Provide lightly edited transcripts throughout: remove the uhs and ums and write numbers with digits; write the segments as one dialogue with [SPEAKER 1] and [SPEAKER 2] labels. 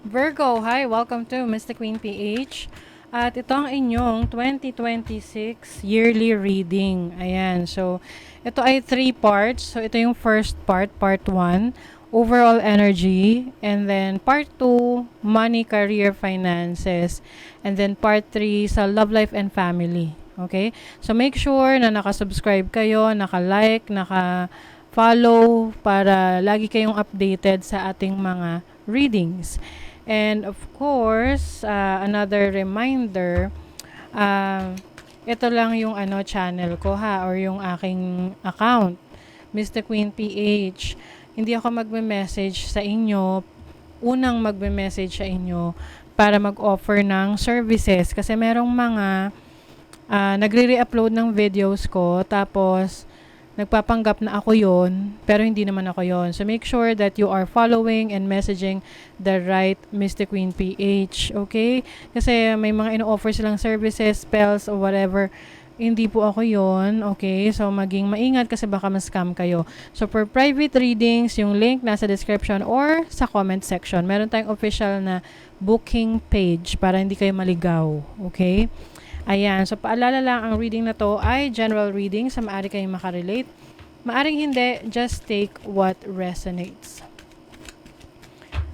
[SPEAKER 1] Virgo, hi! Welcome to Mystic Queen PH. At ito ang inyong 2026 yearly reading. Ayan, so ito ay 3 parts. So ito yung first part, part 1, overall energy. And then part 2, money, career, finances. And then part 3 sa love life and family. Okay? So make sure na nakasubscribe kayo, naka-like, naka-follow para lagi kayong updated sa ating mga readings. And of course, another reminder, uh, ito lang yung channel ko ha, or yung aking account, Mr. Queen PH. Hindi ako magme-message sa inyo, unang magme-message sa inyo para mag-offer ng services. Kasi merong mga nagre-re-upload ng videos ko, tapos nagpapanggap na ako yon, pero hindi naman ako yon. So make sure that you are following and messaging the right Mystic Queen PH, okay? Kasi may mga ino-offer silang services, spells, or whatever. Hindi po ako yon, okay? So maging maingat kasi baka ma-scam kayo. So for private readings, yung link nasa description or sa comment section. Meron tayong official na booking page para hindi kayo maligaw, okay? Ayan, so paalala lang, ang reading na to ay general reading, sa maaari kayong makarelate. Maaring hindi, just take what resonates.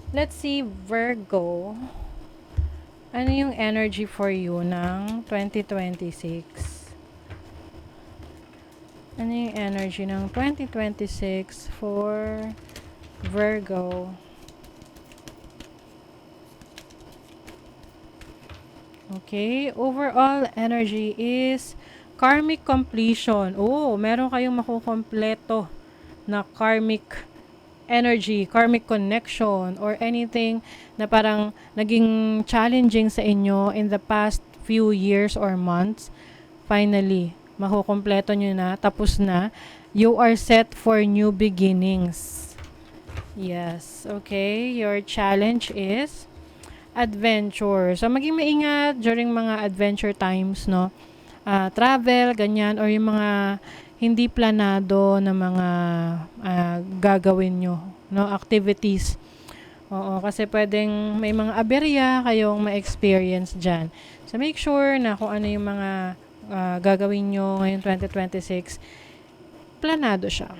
[SPEAKER 1] Let's see, Virgo. Ano yung energy for you ng 2026? Ano yung energy ng 2026 for Virgo? Okay, overall energy is karmic completion. Oh, meron kayong makukompleto na karmic energy, karmic connection, or anything na parang naging challenging sa inyo in the past few years or months. Finally, makukompleto nyo na, tapos na. You are set for new beginnings. Yes, okay. Your challenge is adventure. So, maging maingat during mga adventure times, no? Travel, ganyan, or yung mga hindi planado na mga gagawin nyo, no? Activities. Oo, kasi pwedeng may mga aberya kayong ma-experience dyan. So, make sure na kung ano yung mga gagawin nyo ngayong 2026, planado siya.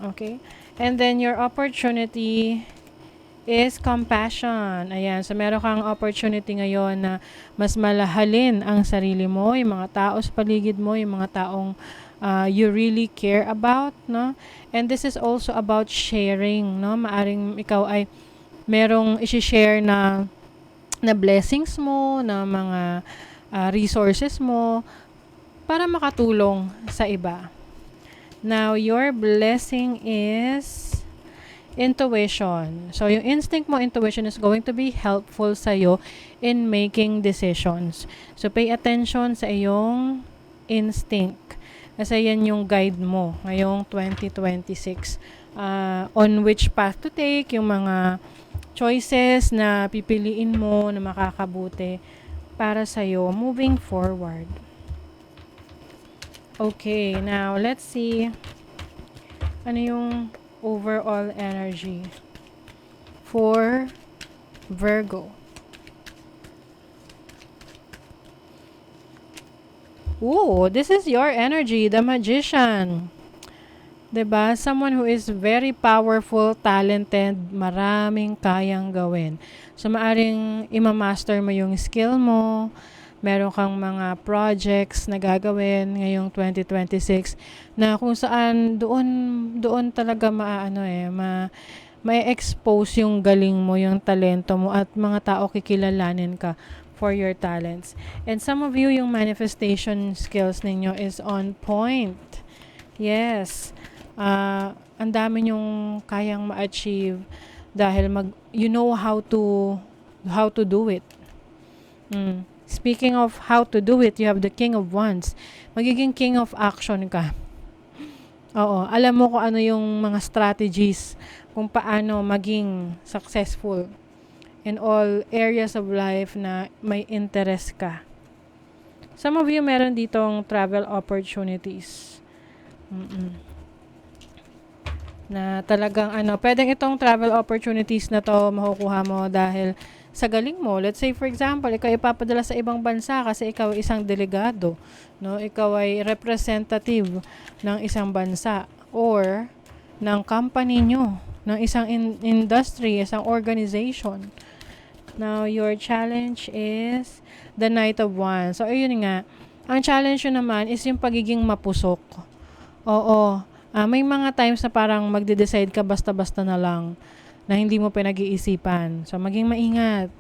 [SPEAKER 1] Okay? And then, your opportunity is compassion. Ayan. So, meron kang opportunity ngayon na mas malahalin ang sarili mo, yung mga tao sa paligid mo, yung mga taong you really care about, no? And this is also about sharing, no? Maaring ikaw ay merong i-share na blessings mo, na mga resources mo para makatulong sa iba. Now, your blessing is intuition. So, yung instinct mo, intuition is going to be helpful sa'yo in making decisions. So, pay attention sa iyong instinct. Kasi yan yung guide mo ngayong 2026. On which path to take, yung mga choices na pipiliin mo na makakabuti para sa'yo moving forward. Okay, now let's see ano yung overall energy for Virgo. Ooh, this is your energy, the Magician. 'Di ba? Someone who is very powerful, talented, maraming kayang gawin. So, maaring imamaster mo yung skill mo, meron kang mga projects na gagawin ngayong 2026 na kung saan doon talaga may expose yung galing mo, yung talento mo, at mga tao kikilalanin ka for your talents. And some of you, yung manifestation skills ninyo is on point. Yes. Ang dami nyong kayang ma-achieve dahil you know how to do it. Speaking of how to do it, you have the King of Wands. Magiging King of Action ka. Oo, alam mo kung ano yung mga strategies kung paano maging successful in all areas of life na may interest ka. Some of you meron ditong travel opportunities. Na talagang pwedeng itong travel opportunities na to makukuha mo dahil sa galing mo. Let's say for example, ikaw ipapadala sa ibang bansa kasi ikaw ay isang delegado, no? Ikaw ay representative ng isang bansa or ng company nyo, ng isang industry, isang organization. Now, your challenge is the Knight of Wands. So, ayun nga. Ang challenge nyo naman is yung pagiging mapusok. Oo. May mga times na parang magde-decide ka basta-basta na lang na hindi mo pinag-iisipan. So, maging maingat.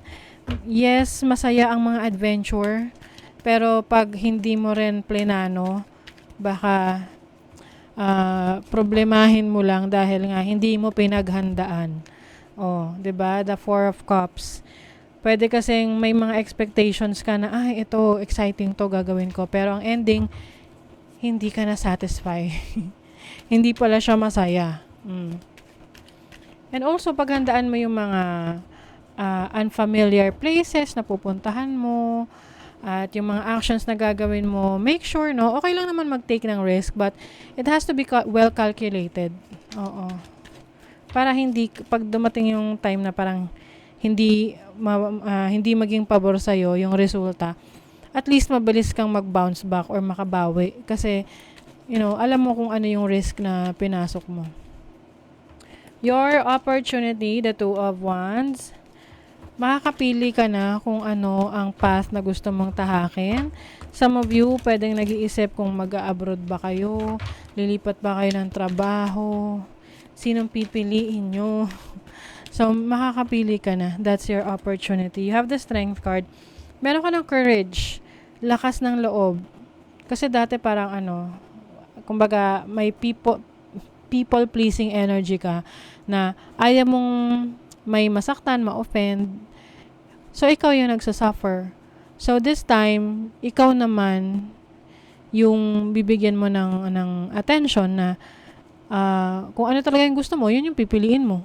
[SPEAKER 1] Yes, masaya ang mga adventure. Pero pag hindi mo rin plenano, baka problemahin mo lang dahil nga hindi mo pinaghandaan. Oh, 'di ba? The Four of Cups. Pwede kasing may mga expectations ka na, ay, ito, exciting to, gagawin ko. Pero ang ending, hindi ka na satisfy. Hindi pala siya masaya. And also, paghandaan mo yung mga unfamiliar places na pupuntahan mo, at yung mga actions na gagawin mo, make sure, no, okay lang naman mag-take ng risk, but it has to be well calculated. Oo. Para hindi, pag dumating yung time na parang hindi maging pabor sa'yo yung resulta, at least mabilis kang mag-bounce back or makabawi. Kasi, alam mo kung ano yung risk na pinasok mo. Your opportunity, the Two of Wands, makakapili ka na kung ano ang path na gusto mong tahakin. Some of you, pwedeng nag-iisip kung mag-a-abroad ba kayo, lilipat ba kayo ng trabaho, sinong pipiliin nyo. So, makakapili ka na. That's your opportunity. You have the Strength card. Meron ka ng courage, lakas ng loob. Kasi dati parang kumbaga may people-pleasing energy ka na ayaw mong may masaktan, ma-offend. So, ikaw yung nagsasuffer. So, this time, ikaw naman yung bibigyan mo ng attention na kung ano talaga yung gusto mo, yun yung pipiliin mo.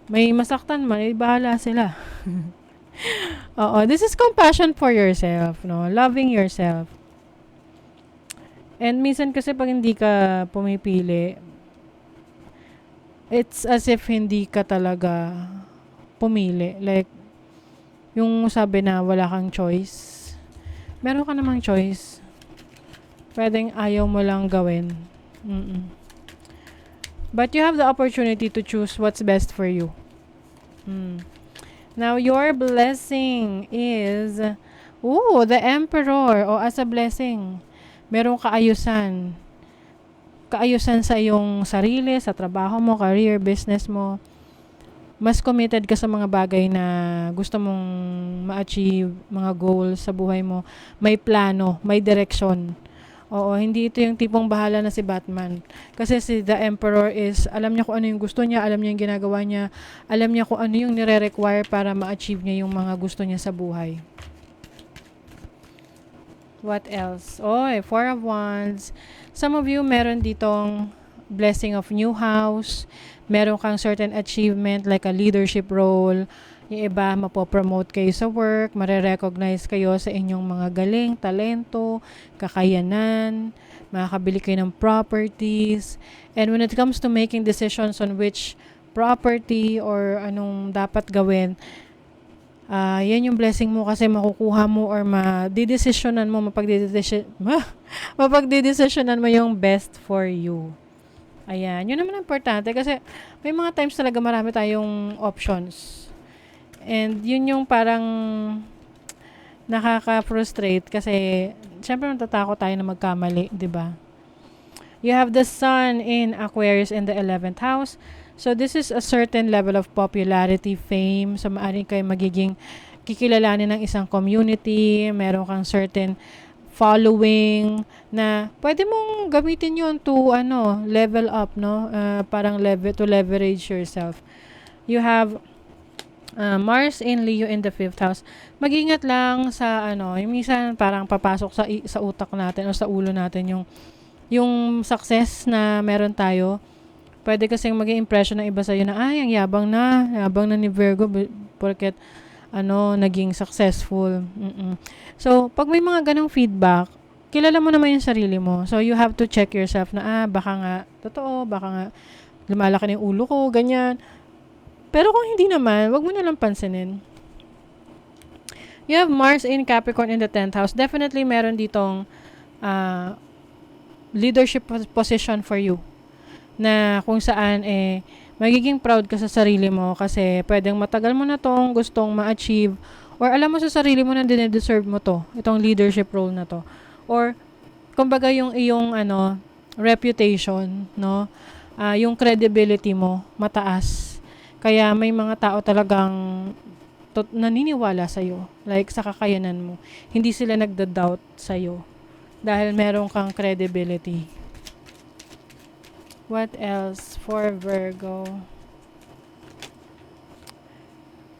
[SPEAKER 1] May masaktan man, bahala sila. Oo, this is compassion for yourself, no? Loving yourself. And minsan kasi pag hindi ka pumipili, it's as if hindi ka talaga pumili. Like, yung sabi na wala kang choice. Meron ka namang choice. Pwedeng ayaw mo lang gawin. But you have the opportunity to choose what's best for you. Now, your blessing is, the Emperor. O, as a blessing, merong kaayusan. Kaayusan sa iyong sarili, sa trabaho mo, career, business mo. Mas committed ka sa mga bagay na gusto mong ma-achieve, mga goals sa buhay mo. May plano, may direction. Oo, hindi ito yung tipong bahala na si Batman. Kasi si The Emperor is, alam niya kung ano yung gusto niya, alam niya yung ginagawa niya, alam niya kung ano yung nire-require para ma-achieve niya yung mga gusto niya sa buhay. What else? Four of Wands. Some of you, meron ditong blessing of new house. Meron kang certain achievement like a leadership role. Yung iba, mapopromote kayo sa work, marirecognize kayo sa inyong mga galing, talento, kakayanan, makakabili kayo ng properties. And when it comes to making decisions on which property or anong dapat gawin, yan yung blessing mo kasi makukuha mo or mapagdidesisyonan mo yung best for you. Ayan, yun naman importante kasi may mga times talaga marami tayong options. And yun yung parang nakaka-frustrate kasi syempre natatakot tayo na magkamali, 'di ba? You have the Sun in Aquarius in the 11th house. So this is a certain level of popularity, fame. So maaaring kayo magiging kikilalanin ng isang community, meron kang certain following na pwede mong gamitin yun to level up, no? Parang to leverage yourself. You have Mars in Leo in the 5th house. Mag-ingat lang sa yung minsan parang papasok sa utak natin o sa ulo natin yung success na meron tayo. Pwede kasing maging impression ng iba sa'yo na ang yabang na ni Virgo porket naging successful. So, pag may mga ganong feedback, kilala mo naman yung sarili mo. So, you have to check yourself na baka nga totoo, baka nga lumalaki na yung ulo ko, ganyan. Pero kung hindi naman, wag mo na lang pansinin. You have Mars in Capricorn in the 10th house. Definitely meron ditong leadership position for you. Na kung saan magiging proud ka sa sarili mo kasi pwedeng matagal mo na tong gustong ma-achieve or alam mo sa sarili mo na dinedeserve mo to, itong leadership role na to. Or kumbaga yung iyong reputation, no? Yung credibility mo mataas. Kaya may mga tao talagang naniniwala sa'yo. Like, sa kakayanan mo. Hindi sila nagda-doubt sa'yo. Dahil meron kang credibility. What else for Virgo?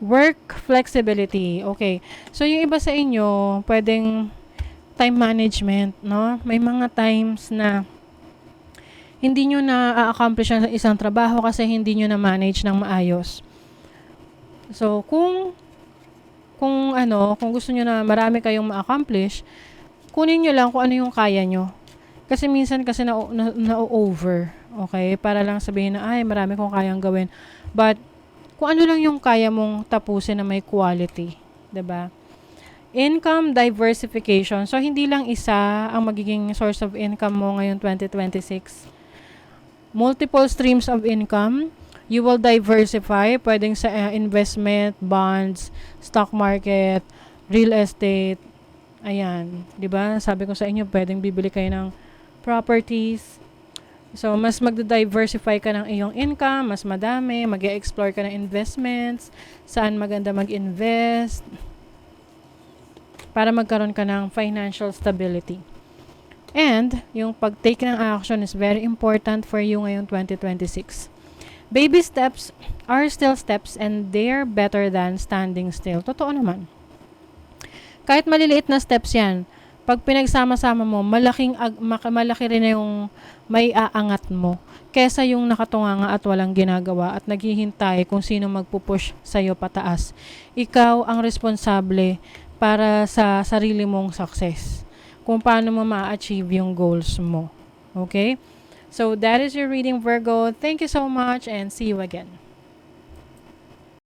[SPEAKER 1] Work flexibility. Okay. So, yung iba sa inyo, pwedeng time management, no? May mga times na hindi nyo na-accomplish ang isang trabaho kasi hindi nyo na-manage ng maayos. So, kung gusto nyo na marami kayong ma-accomplish, kunin nyo lang kung ano yung kaya nyo. Kasi minsan kasi na-over. Okay? Para lang sabihin na, ay, marami kong kayang gawin. But, kung ano lang yung kaya mong tapusin na may quality. 'Di ba? Income diversification. So, hindi lang isa ang magiging source of income mo ngayong 2026. Multiple streams of income. You will diversify, pwedeng sa investment, bonds, stock market, real estate. Ayan, 'di ba? Sabi ko sa inyo, pwedeng bibili kayo ng properties. So, mas magda-diversify ka ng iyong income, mas madami, mag-e-explore ka ng investments, saan maganda mag-invest, para magkaroon ka ng financial stability. And, yung pag-take ng action is very important for you ngayong 2026. Baby steps are still steps and they're better than standing still. Totoo naman. Kahit maliliit na steps yan, pag pinagsama-sama mo, malaki rin na yung may aangat mo. Kesa yung nakatunganga at walang ginagawa at naghihintay kung sino magpupush sa'yo pataas. Ikaw ang responsable para sa sarili mong success. Kung paano mo ma-achieve yung goals mo. Okay? So, that is your reading, Virgo. Thank you so much and see you again.